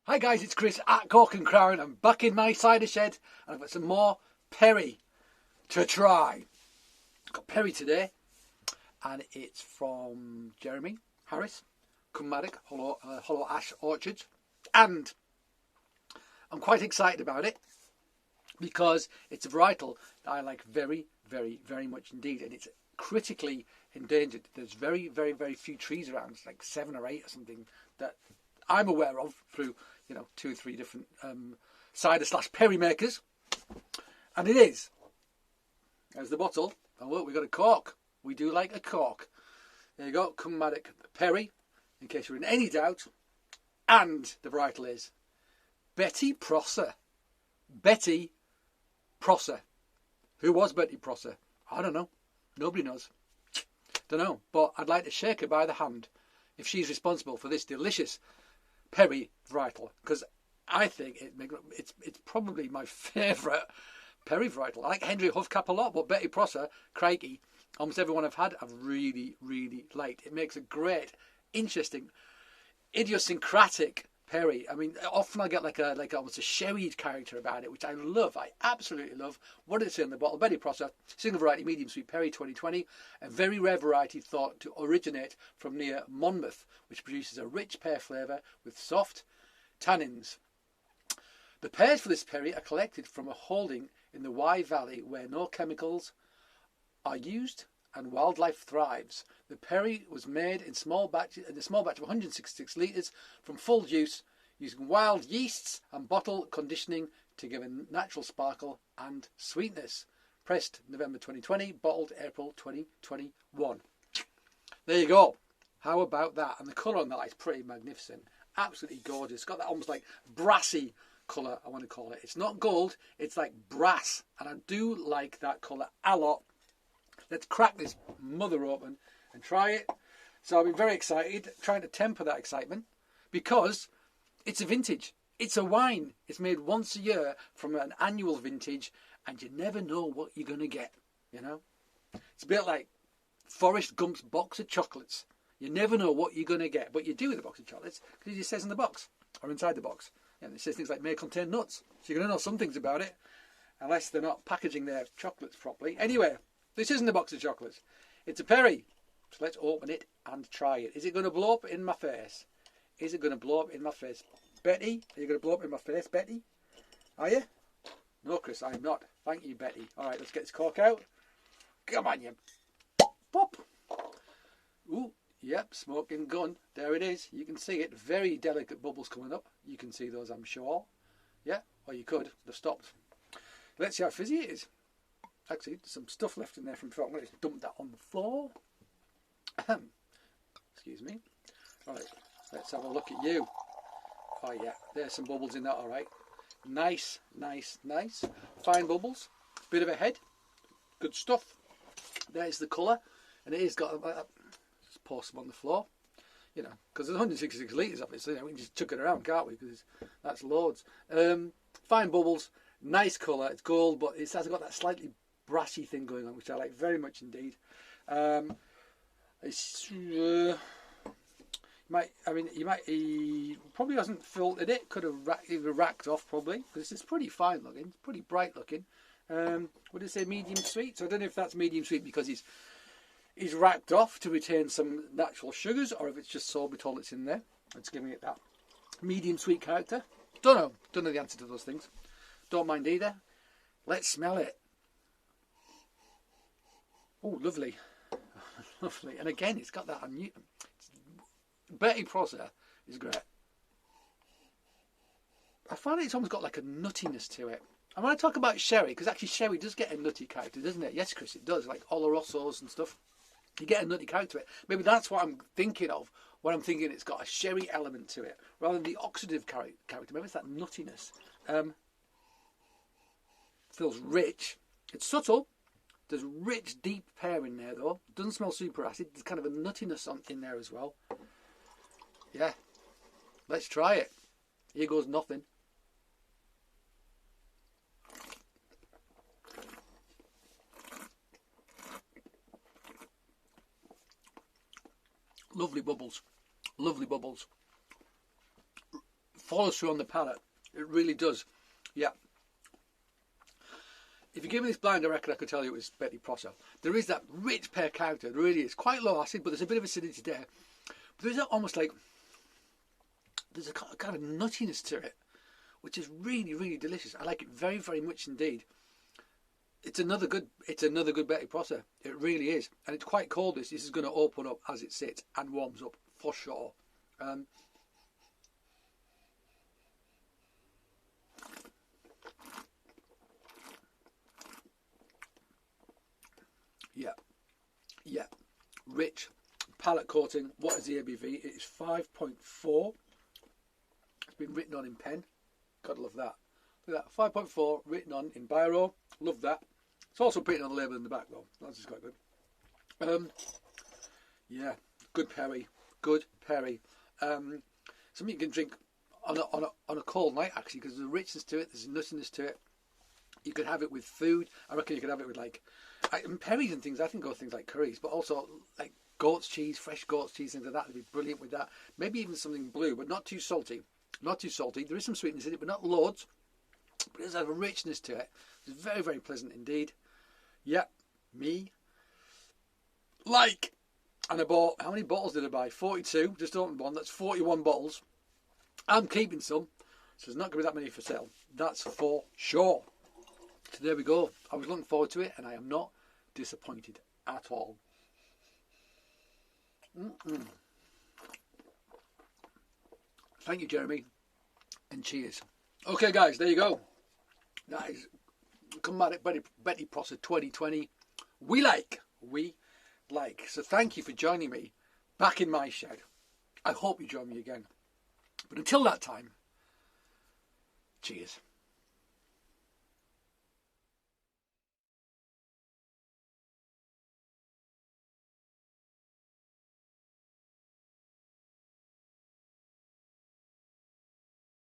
Hi guys, it's Chris at Cork and Crown. I'm back in my cider shed and I've got some more Perry to try. Got Perry today and it's from Jeremy Harris, Maddoc, Hollow Ash Orchards, and I'm quite excited about it because it's a varietal that I like very, very, very much indeed, and it's critically endangered. There's very, very, very few trees around. It's like 7 or 8 or something that I'm aware of through 2 or 3 different cider / Perry makers, and it is. There's the bottle. Oh look, we got a cork. We do like a cork. There you go, Maddoc Perry, in case you're in any doubt. And the varietal is Betty Prosser. Betty Prosser. Who was Betty Prosser? I don't know. Nobody knows. Don't know. But I'd like to shake her by the hand if she's responsible for this delicious Perry varietal, because I think it's probably my favourite Perry varietal. I like Henry Huffcap a lot, but Betty Prosser, crikey, almost everyone I've had I've really, really liked. It makes a great, interesting, idiosyncratic Perry. I mean, often I get like almost a sherried character about it, which I love. I absolutely love. What did it say in the bottle? Betty Prosser, single variety, medium sweet Perry 2020, a very rare variety thought to originate from near Monmouth, which produces a rich pear flavour with soft tannins. The pears for this Perry are collected from a holding in the Wye Valley where no chemicals are used and wildlife thrives. The Perry was made in a small batch of 166 litres from full juice using wild yeasts and bottle conditioning to give a natural sparkle and sweetness. Pressed November 2020, bottled April 2021. There you go. How about that? And the colour on that is pretty magnificent. Absolutely gorgeous. It's got that almost like brassy colour, I want to call it. It's not gold, it's like brass. And I do like that colour a lot. Let's crack this mother open and try it. So I'll be very excited, trying to temper that excitement, because it's a vintage. It's a wine. It's made once a year from an annual vintage, and you never know what you're going to get, It's a bit like Forrest Gump's box of chocolates. You never know what you're going to get, but you do with a box of chocolates, because it just says in the box, or inside the box. And it says things like may contain nuts. So you're going to know some things about it, unless they're not packaging their chocolates properly. Anyway, this isn't a box of chocolates. It's a Perry. So let's open it and try it. Is it going to blow up in my face? Is it going to blow up in my face? Betty, are you going to blow up in my face, Betty? Are you? No, Chris, I'm not. Thank you, Betty. All right, let's get this cork out. Come on, you. Pop. Ooh, yep, smoking gun. There it is. You can see it. Very delicate bubbles coming up. You can see those, I'm sure. Yeah, or you could. They've stopped. Let's see how fizzy it is. Actually, there's some stuff left in there from before. I'm going to dump that on the floor. Excuse me. All right, let's have a look at you. Oh yeah, there's some bubbles in that, all right. Nice, nice, nice. Fine bubbles. Bit of a head. Good stuff. There's the colour. And it is got... Just pour some on the floor. Because there's 166 litres of it, so we can just chuck it around, can't we? Because that's loads. Fine bubbles. Nice colour. It's gold, but it has got that slightly brassy thing going on, which I like very much indeed. He probably hasn't filtered it. Could have racked off probably, because it's pretty fine looking. It's pretty bright looking. Would it say medium sweet? So I don't know if that's medium sweet because he's racked off to retain some natural sugars, or if it's just sorbitol that's in there. It's giving it that medium sweet character. Don't know the answer to those things. Don't mind either. Let's smell it. Oh, lovely. Lovely. And again, it's got that Betty Prosser is great. I find it's almost got like a nuttiness to it. And when I talk about sherry, because actually sherry does get a nutty character, doesn't it? Yes, Chris, it does. Like Olorosos and stuff. You get a nutty character to it. Maybe that's what I'm thinking of when I'm thinking it's got a sherry element to it, rather than the oxidative character. Maybe it's that nuttiness. Feels rich. It's subtle. There's rich, deep pear in there, though. Doesn't smell super acid. There's kind of a nuttiness in there as well. Yeah. Let's try it. Here goes nothing. Lovely bubbles. Lovely bubbles. follows through on the palate. It really does. Yeah. If you give me this blind, I reckon I could tell you it was Betty Prosser. There is that rich pear character. It really is. Quite low acid, but there's a bit of acidity there. But there's almost like, there's a kind of nuttiness to it, which is really, really delicious. I like it very, very much indeed. It's another good Betty Prosser. It really is. And it's quite cold. This is going to open up as it sits and warms up for sure. Yeah, rich, palate coating. What is the ABV? It is 5.4. It's been written on in pen. Gotta love that. Look at that, 5.4 written on in biro. Love that. It's also printed on the label in the back though. That's just quite good. Yeah, good perry. Good perry. Something you can drink on a cold night actually, because there's a richness to it. There's a nuttiness to it. You could have it with food. I reckon you could have it with like perries and things. I think go things like curries, but also like goat's cheese, fresh goat's cheese, things like that. Would be brilliant with that. Maybe even something blue, but not too salty. Not too salty. There is some sweetness in it, but not loads. But it does have a richness to it. It's very, very pleasant indeed. Yeah, me. Like, and I bought, how many bottles did I buy? 42. Just opened one. That's 41 bottles. I'm keeping some, so there's not going to be that many for sale. That's for sure. So there we go. I was looking forward to it, and I am not disappointed at all. Thank you, Jeremy, and cheers. Okay, guys, there you go. That is Come Maddoc Betty Prosser 2020. We like. So thank you for joining me back in my shed. I hope you join me again. But until that time, cheers.